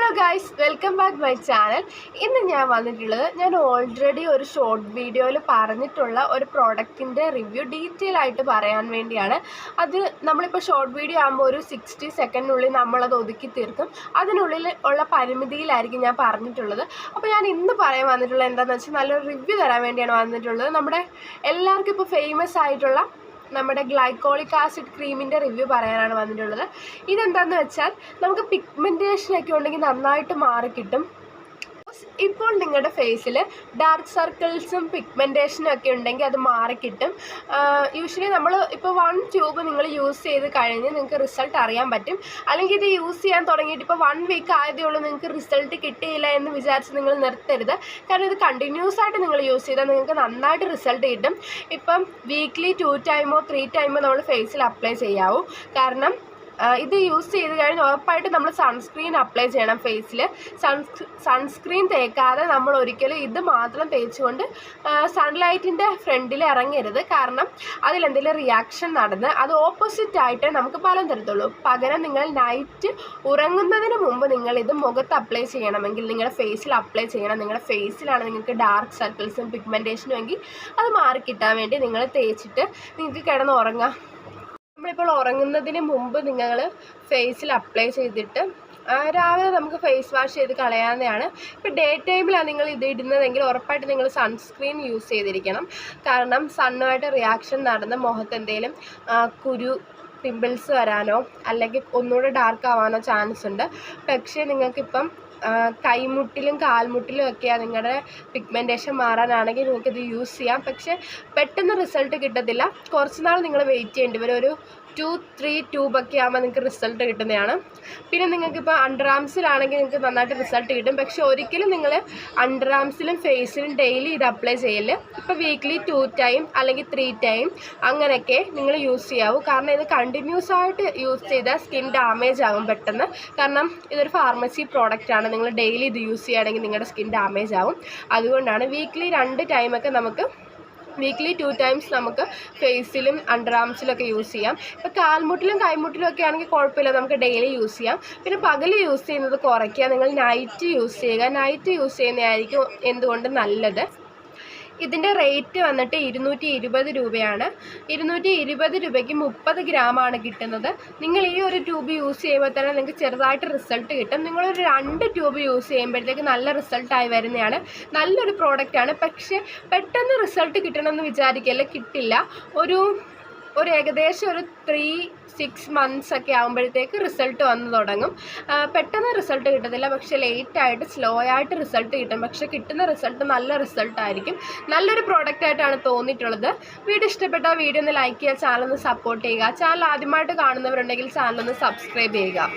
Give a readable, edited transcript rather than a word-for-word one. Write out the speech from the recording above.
Hello guys, welcome back my channel. ഇന്ന് ഞാൻ വന്നിട്ടുള്ളത് ഞാൻ ഓൾറെഡി ഒരു ഷോർട്ട് വീഡിയോയിൽ പറഞ്ഞിട്ടുള്ള ഒരു പ്രോഡക്റ്റിൻ്റെ റിവ്യൂ ഡീറ്റെയിൽ ആയിട്ട് പറയാൻ വേണ്ടിയാണ്. അത് നമ്മളിപ്പോൾ ഷോർട്ട് വീഡിയോ ആകുമ്പോൾ ഒരു 60 സെക്കൻഡിനുള്ളിൽ നമ്മളത് ഒതുക്കി തീർക്കും. അതിനുള്ളിൽ ഉള്ള പരിമിതിയിലായിരിക്കും ഞാൻ പറഞ്ഞിട്ടുള്ളത്. അപ്പോൾ ഞാൻ ഇന്ന് പറയാൻ വന്നിട്ടുള്ളത് എന്താണെന്ന് വെച്ചാൽ നല്ലൊരു റിവ്യൂ തരാൻ വേണ്ടിയാണ് വന്നിട്ടുള്ളത്. നമ്മുടെ എല്ലാവർക്കും ഇപ്പോൾ ഫേമസ് ആയിട്ടുള്ള നമ്മുടെ ഗ്ലൈക്കോളിക് ആസിഡ് ക്രീമിൻ്റെ റിവ്യൂ പറയാനാണ് വന്നിട്ടുള്ളത്. ഇതെന്താണെന്ന് വെച്ചാൽ നമുക്ക് പിഗ്മെൻറ്റേഷനൊക്കെ ഉണ്ടെങ്കിൽ നന്നായിട്ട് മാറിക്കിട്ടും. ഇപ്പോൾ നിങ്ങളുടെ ഫേസിൽ ഡാർക്ക് സർക്കിൾസും പിഗ്മെൻറ്റേഷനും ഒക്കെ ഉണ്ടെങ്കിൽ അത് മാറിക്കിട്ടും. യൂഷ്വലി നമ്മൾ ഇപ്പോൾ 1 ട്യൂബ് നിങ്ങൾ യൂസ് ചെയ്ത് കഴിഞ്ഞ് നിങ്ങൾക്ക് റിസൾട്ട് അറിയാൻ പറ്റും. അല്ലെങ്കിൽ ഇത് യൂസ് ചെയ്യാൻ തുടങ്ങിയിട്ട് ഇപ്പോൾ 1 വീക്ക് ആയതേ ഉള്ളൂ നിങ്ങൾക്ക് റിസൾട്ട് കിട്ടിയില്ല എന്ന് വിചാരിച്ച് നിങ്ങൾ നിർത്തരുത്. കാരണം ഇത് കണ്ടിന്യൂസ് ആയിട്ട് നിങ്ങൾ യൂസ് ചെയ്താൽ നിങ്ങൾക്ക് നന്നായിട്ട് റിസൾട്ട് കിട്ടും. ഇപ്പം വീക്ക്ലി 2 ടൈമോ 3 ടൈമോ നമ്മൾ ഫേസിൽ അപ്ലൈ ചെയ്യാവൂ. കാരണം ഇത് യൂസ് ചെയ്ത് കഴിഞ്ഞ് ഉറപ്പായിട്ട് നമ്മൾ സൺസ്ക്രീൻ അപ്ലൈ ചെയ്യണം. ഫേസിൽ സൺസ്ക്രീൻ തേക്കാതെ നമ്മൾ ഒരിക്കലും ഇത് മാത്രം തേച്ചുകൊണ്ട് സൺലൈറ്റിൻ്റെ ഫ്രണ്ടിൽ ഇറങ്ങരുത്. കാരണം അതിലെന്തെങ്കിലും റിയാക്ഷൻ നടന്ന് അത് ഓപ്പോസിറ്റായിട്ട് നമുക്ക് ഫലം തരത്തുള്ളൂ. പകരം നിങ്ങൾ നൈറ്റ് ഉറങ്ങുന്നതിന് മുമ്പ് നിങ്ങളിത് മുഖത്ത് അപ്ലൈ ചെയ്യണമെങ്കിൽ നിങ്ങളുടെ ഫേസിൽ അപ്ലൈ ചെയ്യണം. നിങ്ങളുടെ ഫേസിലാണ് നിങ്ങൾക്ക് ഡാർക്ക് സർക്കിൾസും പിഗ്മെൻറ്റേഷനും എങ്കിൽ അത് മാറിക്കിട്ടാൻ വേണ്ടി നിങ്ങൾ തേച്ചിട്ട് നിങ്ങൾക്ക് കിടന്ന് ഉറങ്ങാം. നമ്മളിപ്പോൾ ഉറങ്ങുന്നതിന് മുമ്പ് നിങ്ങൾ ഫേസിൽ അപ്ലൈ ചെയ്തിട്ട് രാവിലെ നമുക്ക് ഫേസ് വാഷ് ചെയ്ത് കളയാവുന്നതാണ്. ഇപ്പോൾ ഡേ ടൈമിലാണ് നിങ്ങൾ ഇത് ഇടുന്നതെങ്കിൽ ഉറപ്പായിട്ട് നിങ്ങൾ സൺസ്ക്രീൻ യൂസ് ചെയ്തിരിക്കണം. കാരണം സണ്ണുമായിട്ട് റിയാക്ഷൻ നടന്ന് മുഖത്ത് എന്തെങ്കിലും കുരു പിമ്പിൾസ് വരാനോ അല്ലെങ്കിൽ ഒന്നുകൂടെ ഡാർക്ക് ആവാനോ ചാൻസ് ഉണ്ട്. പക്ഷേ നിങ്ങൾക്കിപ്പം കൈമുട്ടിലും കാൽമുട്ടിലും ഒക്കെയാണ് നിങ്ങളുടെ പിഗ്മെൻറ്റേഷൻ മാറാനാണെങ്കിൽ നിങ്ങൾക്കിത് യൂസ് ചെയ്യാം. പക്ഷേ പെട്ടെന്ന് റിസൾട്ട് കിട്ടത്തില്ല. കുറച്ച് നാൾ നിങ്ങൾ വെയിറ്റ് ചെയ്യേണ്ടി വരും. ഒരു 2-3 ട്യൂബൊക്കെ ആകുമ്പോൾ നിങ്ങൾക്ക് റിസൾട്ട് കിട്ടുന്നതാണ്. പിന്നെ നിങ്ങൾക്കിപ്പോൾ അണ്ടർ ആംസിലാണെങ്കിൽ നിങ്ങൾക്ക് നന്നായിട്ട് റിസൾട്ട് കിട്ടും. പക്ഷേ ഒരിക്കലും നിങ്ങൾ അണ്ടർ ആംസിലും ഫേസിലും ഡെയിലി ഇത് അപ്ലൈ ചെയ്യല്. ഇപ്പോൾ വീക്ക്ലി 2 ടൈം അല്ലെങ്കിൽ 3 ടൈം അങ്ങനെയൊക്കെ നിങ്ങൾ യൂസ് ചെയ്യാവൂ. കാരണം ഇത് കണ്ടിന്യൂസ് ആയിട്ട് യൂസ് ചെയ്താൽ സ്കിൻ ഡാമേജ് ആകും പെട്ടെന്ന്. കാരണം ഇതൊരു ഫാർമസി പ്രോഡക്റ്റാണ്. നിങ്ങൾ ഡെയിലി ഇത് യൂസ് ചെയ്യുകയാണെങ്കിൽ നിങ്ങളുടെ സ്കിൻ ഡാമേജ് ആകും. അതുകൊണ്ടാണ് വീക്ക്ലി 2 ടൈമൊക്കെ വീക്ക്ലി 2 ടൈംസ് നമുക്ക് ഫേസിലും അണ്ടർ ആംസിലൊക്കെ യൂസ് ചെയ്യാം. ഇപ്പോൾ കാൽമുട്ടിലും കൈമുട്ടിലും ഒക്കെ ആണെങ്കിൽ കുഴപ്പമില്ല, നമുക്ക് ഡെയിലി യൂസ് ചെയ്യാം. പിന്നെ പകൽ യൂസ് ചെയ്യുന്നത് കുറയ്ക്കുക. നിങ്ങൾ നൈറ്റ് യൂസ് ചെയ്യുക. നൈറ്റ് യൂസ് ചെയ്യുന്നതായിരിക്കും എന്തുകൊണ്ട് നല്ലത്. ഇതിൻ്റെ റേറ്റ് വന്നിട്ട് 220 രൂപയാണ്. 220 രൂപയ്ക്ക് 30 ഗ്രാമാണ് കിട്ടുന്നത്. നിങ്ങൾ ഈ ഒരു ട്യൂബ് യൂസ് ചെയ്യുമ്പോൾ തന്നെ നിങ്ങൾക്ക് ചെറുതായിട്ട് റിസൾട്ട് കിട്ടും. നിങ്ങളൊരു 2 ട്യൂബ് യൂസ് ചെയ്യുമ്പോഴത്തേക്ക് നല്ല റിസൾട്ടായി വരുന്നതാണ്. നല്ലൊരു പ്രോഡക്റ്റാണ്. പക്ഷേ പെട്ടെന്ന് റിസൾട്ട് കിട്ടണമെന്ന് വിചാരിക്കല്ല, കിട്ടില്ല. ഒരു ഏകദേശം ഒരു 3-6 മന്ത്സ് ഒക്കെ ആകുമ്പോഴത്തേക്ക് റിസൾട്ട് വന്ന് തുടങ്ങും. പെട്ടെന്ന് റിസൾട്ട് കിട്ടത്തില്ല, പക്ഷേ ലേറ്റായിട്ട് സ്ലോ ആയിട്ട് റിസൾട്ട് കിട്ടും. പക്ഷേ കിട്ടുന്ന റിസൾട്ട് നല്ല റിസൾട്ടായിരിക്കും. നല്ലൊരു പ്രോഡക്റ്റായിട്ടാണ് തോന്നിയിട്ടുള്ളത്. വീഡിയോ ഇഷ്ടപ്പെട്ട വീഡിയോ ഒന്ന് ലൈക്ക് ചെയ്യുക, ചാനൽ ഒന്ന് സപ്പോർട്ട് ചെയ്യുക. ചാനൽ ആദ്യമായിട്ട് കാണുന്നവരുണ്ടെങ്കിൽ ചാനൽ ഒന്ന് സബ്സ്ക്രൈബ് ചെയ്യുക.